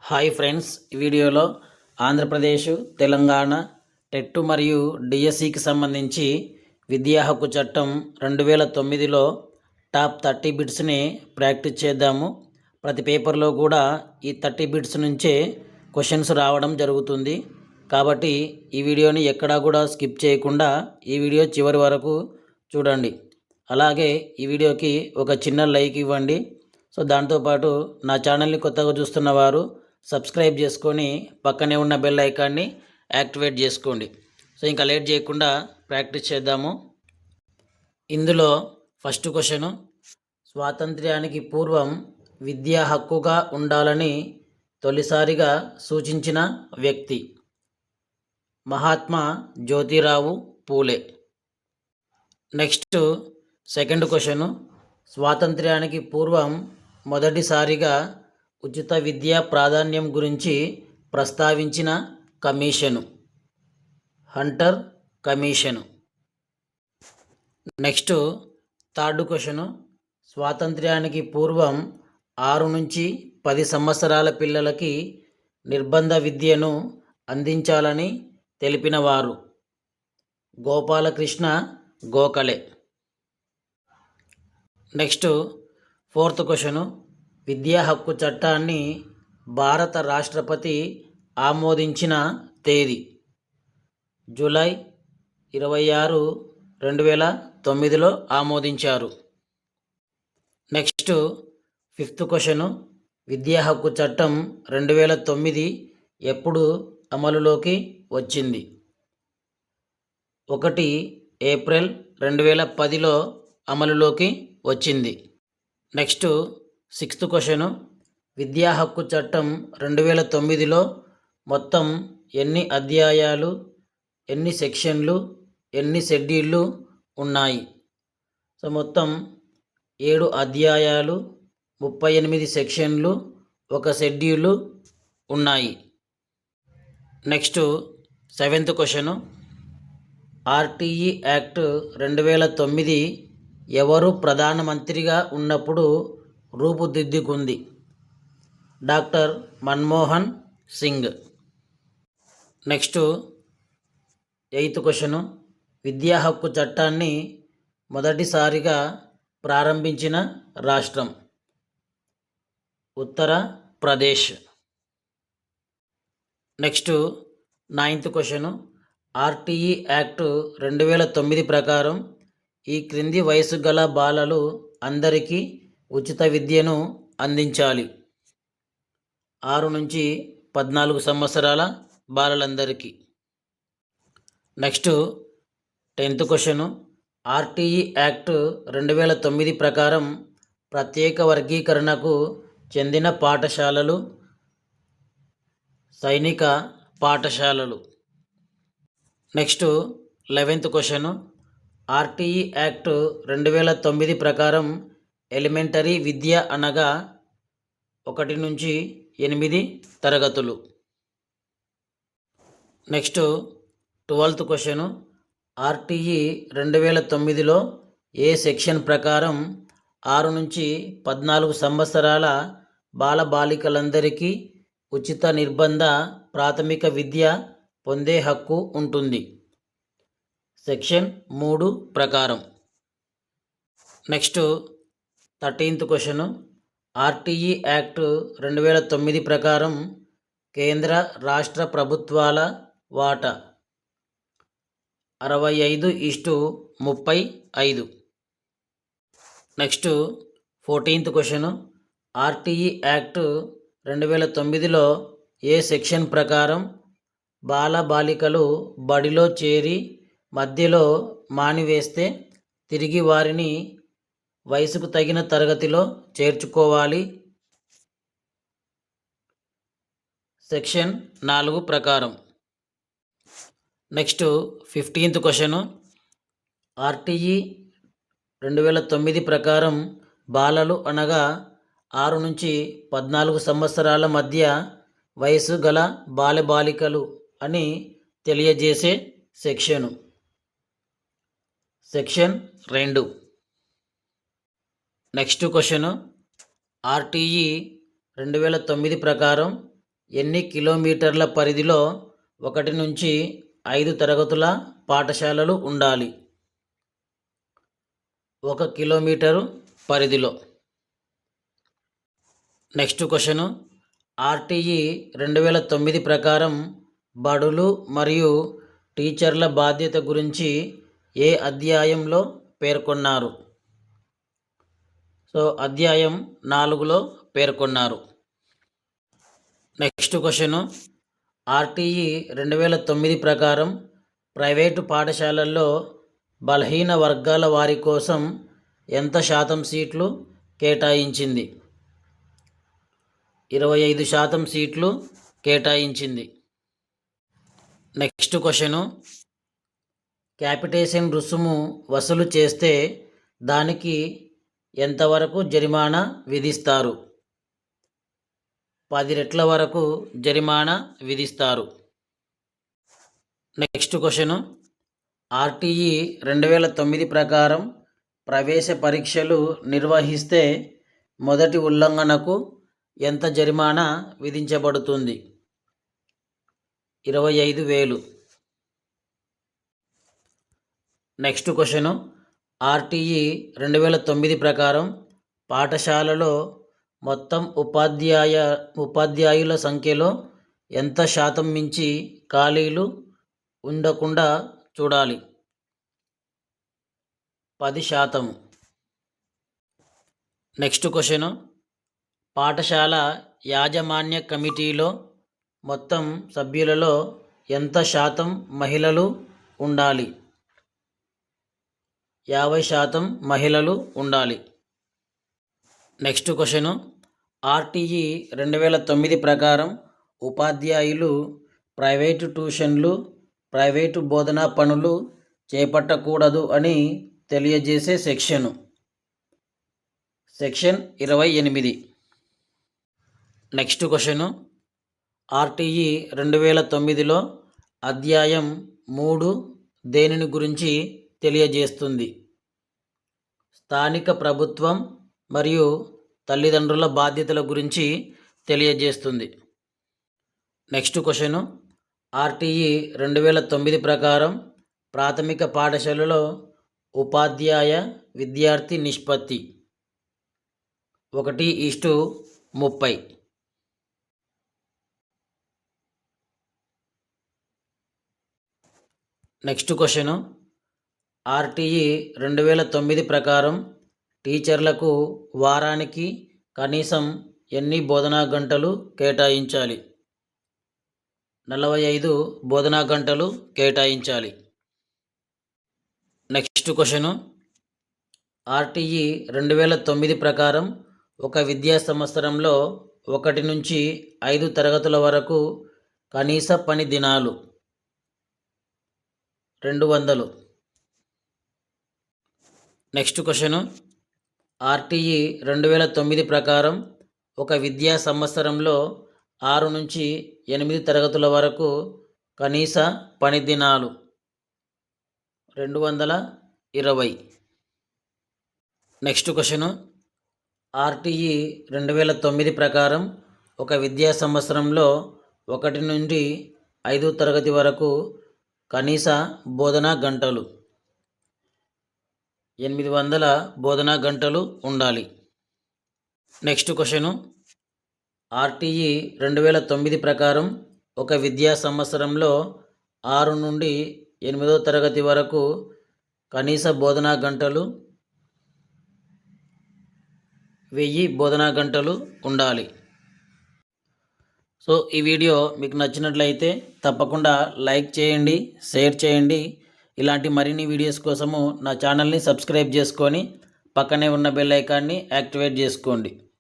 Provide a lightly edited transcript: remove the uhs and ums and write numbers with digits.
Hi friends, ఈ వీడియోలో Andhra Pradesh, Telangana TET మరియు డిఎస్సికి సంబంధించి విద్యా హక్కు చట్టం 2009లో టాప్ 30 బిట్స్ని ప్రాక్టీస్ చేద్దాము. ప్రతి పేపర్లో కూడా ఈ 30 బిట్స్ నుంచే క్వశ్చన్స్ రావడం జరుగుతుంది. కాబట్టి ఈ వీడియోని ఎక్కడా కూడా స్కిప్ చేయకుండా ఈ వీడియో చివరి వరకు చూడండి. అలాగే ఈ వీడియోకి ఒక చిన్న లైక్ ఇవ్వండి. సో దాంతోపాటు నా ఛానల్ని కొత్తగా చూస్తున్న వారు సబ్స్క్రైబ్ చేసుకొని పక్కనే ఉన్న బెల్ ఐకాన్ని యాక్టివేట్ చేసుకోండి. సో ఇంకా లేట్ చేయకుండా ప్రాక్టీస్ చేద్దాము. ఇందులో ఫస్ట్ క్వశ్చను, స్వాతంత్ర్యానికి పూర్వం విద్యా హక్కుగా ఉండాలని తొలిసారిగా సూచించిన వ్యక్తి Mahatma Jyotirao Phule. Next second question, స్వాతంత్ర్యానికి పూర్వం మొదటిసారిగా ఉచిత విద్యా ప్రాధాన్యం గురించి ప్రస్తావించిన commission Hunter commission. Next third question, స్వాతంత్ర్యానికి పూర్వం 6 నుంచి 10 సంవత్సరాల పిల్లలకి నిర్బంధ విద్యను అందించాలని తెలిపినవారు Gopal Krishna Gokhale. Next fourth question, విద్యా హక్కు చట్టాన్ని భారత రాష్ట్రపతి ఆమోదించిన తేదీ జూలై 26, 2009లో ఆమోదించారు. నెక్స్ట్ ఫిఫ్త్ క్వశ్చను, విద్యా హక్కు చట్టం 2009 ఎప్పుడు అమలులోకి వచ్చింది? 1 ఏప్రిల్ 2010లో అమలులోకి వచ్చింది. నెక్స్ట్ సిక్స్త్ క్వశ్చను, విద్యా హక్కు చట్టం 2009లో మొత్తం ఎన్ని అధ్యాయాలు, ఎన్ని సెక్షన్లు, ఎన్ని షెడ్యూళ్ళు ఉన్నాయి? సో మొత్తం 7 అధ్యాయాలు, 38 సెక్షన్లు, 1 షెడ్యూలు ఉన్నాయి. Next seventh question, RTE act 2009 ఎవరు ప్రధానమంత్రిగా ఉన్నప్పుడు రూపుదిద్దుకుంది? Doctor Manmohan Singh. Next eighth question, విద్యా హక్కు చట్టాన్ని మొదటిసారిగా ప్రారంభించిన రాష్ట్రం Uttar Pradesh. Next ninth question, RTE act 2009 ప్రకారం ఈ క్రింది వయసు గల బాలలు అందరికీ ఉచిత విద్యను అందించాలి. 6 నుంచి 14 సంవత్సరాల బాలలందరికీ. Next 10th question, RTE act 2009 ప్రకారం ప్రత్యేక వర్గీకరణకు చెందిన పాఠశాలలు సైనిక పాఠశాలలు. Next 11th question, RTE act 2009 ప్రకారం ఎలిమెంటరీ విద్య అనగా 1 నుంచి 8 తరగతులు. నెక్స్ట్ 12th క్వశ్చను, ఆర్టీఈ 2009లో ఏ సెక్షన్ ప్రకారం 6 నుంచి 14 సంవత్సరాల బాలబాలికలందరికీ ఉచిత నిర్బంధ ప్రాథమిక విద్య పొందే హక్కు ఉంటుంది? సెక్షన్ 3 ప్రకారం. Next 13th question, RTE act 2009 ప్రకారం కేంద్ర రాష్ట్ర ప్రభుత్వాల వాటా 65:35. Next 14th question, RTE act 2009లో ఏ సెక్షన్ ప్రకారం బాలబాలికలు బడిలో చేరి మధ్యలో మానివేస్తే తిరిగి వారిని వయసుకు తగిన తరగతిలో చేర్చుకోవాలి? సెక్షన్ 4 ప్రకారం. నెక్స్ట్ 15th క్వశ్చను, ఆర్టీఈ 2009 ప్రకారం బాలలు అనగా 6 నుంచి 14 సంవత్సరాల మధ్య వయసు గల బాలబాలికలు అని తెలియజేసే section section 2. Next question, RTE 2009 ప్రకారం ఎన్ని కిలోమీటర్ల పరిధిలో 1 నుంచి 5 తరగతుల పాఠశాలలు ఉండాలి? 1 కిలోమీటరు పరిధిలో. నెక్స్ట్ క్వశ్చను, ఆర్టీఈ 2009 ప్రకారం బడులు మరియు టీచర్ల బాధ్యత గురించి ఏ అధ్యాయంలో పేర్కొన్నారు? సో అధ్యాయం 4లో పేర్కొన్నారు. నెక్స్ట్ క్వశ్చను, ఆర్టీఈ 2009 ప్రకారం ప్రైవేటు పాఠశాలల్లో బలహీన వర్గాల వారి కోసం ఎంత శాతం సీట్లు కేటాయించింది? 25% సీట్లు కేటాయించింది. నెక్స్ట్ క్వశ్చను, క్యాపిటేషన్ రుసుము వసూలు చేస్తే దానికి ఎంతవరకు జరిమానా విధిస్తారు? 10 రెట్ల వరకు జరిమానా విధిస్తారు. నెక్స్ట్ క్వశ్చను, ఆర్టీఈ 2009 ప్రకారం ప్రవేశ పరీక్షలు నిర్వహిస్తే మొదటి ఉల్లంఘనకు ఎంత జరిమానా విధించబడుతుంది? 25,000. నెక్స్ట్ క్వశ్చను, ఆర్టీఈ 2009 ప్రకారం పాఠశాలలో మొత్తం ఉపాధ్యాయుల సంఖ్యలో ఎంత శాతం మించి ఖాళీలు ఉండకుండా చూడాలి? 10%. నెక్స్ట్ క్వశ్చను, పాఠశాల యాజమాన్య కమిటీలో మొత్తం సభ్యులలో ఎంత శాతం మహిళలు ఉండాలి? 50% మహిళలు ఉండాలి. నెక్స్ట్ క్వశ్చను, ఆర్టీఈ 2009 ప్రకారం ఉపాధ్యాయులు ప్రైవేటు ట్యూషన్లు, ప్రైవేటు బోధనా పనులు చేపట్టకూడదు అని తెలియజేసే సెక్షన్ 28. నెక్స్ట్ క్వశ్చను, ఆర్టీఈ 2009లో అధ్యాయం 3 దేనిని గురించి తెలియజేస్తుంది? స్థానిక ప్రభుత్వం మరియు తల్లిదండ్రుల బాధ్యతల గురించి తెలియజేస్తుంది. నెక్స్ట్ క్వశ్చను, ఆర్టీఈ 2009 ప్రకారం ప్రాథమిక పాఠశాలలో ఉపాధ్యాయ విద్యార్థి నిష్పత్తి 1:30. నెక్స్ట్ క్వశ్చను, ఆర్టీఈ 2009 ప్రకారం టీచర్లకు వారానికి కనీసం ఎన్ని బోధనా గంటలు కేటాయించాలి? 45 బోధనా గంటలు కేటాయించాలి. నెక్స్ట్ క్వశ్చను, ఆర్టీఈ 2009 ప్రకారం ఒక విద్యా సంవత్సరంలో 1 నుంచి 5 తరగతుల వరకు కనీస పని దినాలు 200. నెక్స్ట్ క్వశ్చను, ఆర్టీఈ 2009 ప్రకారం ఒక విద్యా సంవత్సరంలో 6 నుంచి 8 తరగతుల వరకు కనీస పని దినాలు 220. నెక్స్ట్ క్వశ్చను, ఆర్టీఈ 2009 ప్రకారం ఒక విద్యా సంవత్సరంలో 1 నుండి 5 తరగతి వరకు కనీస బోధనా గంటలు 800 బోధనా గంటలు ఉండాలి. నెక్స్ట్ క్వశ్చను, ఆర్టీఈ 2009 ప్రకారం ఒక విద్యా సంవత్సరంలో 6 నుండి 8వ తరగతి వరకు కనీస బోధనా గంటలు 1000 బోధనా గంటలు ఉండాలి. సో ఈ వీడియో మీకు నచ్చినట్లయితే తప్పకుండా లైక్ చేయండి, షేర్ చేయండి. ఇలాంటి మరిన్ని వీడియోస్ కోసము నా ఛానల్ని సబ్స్క్రైబ్ చేసుకొని పక్కనే ఉన్న బెల్ ఐకాన్ని యాక్టివేట్ చేసుకోండి.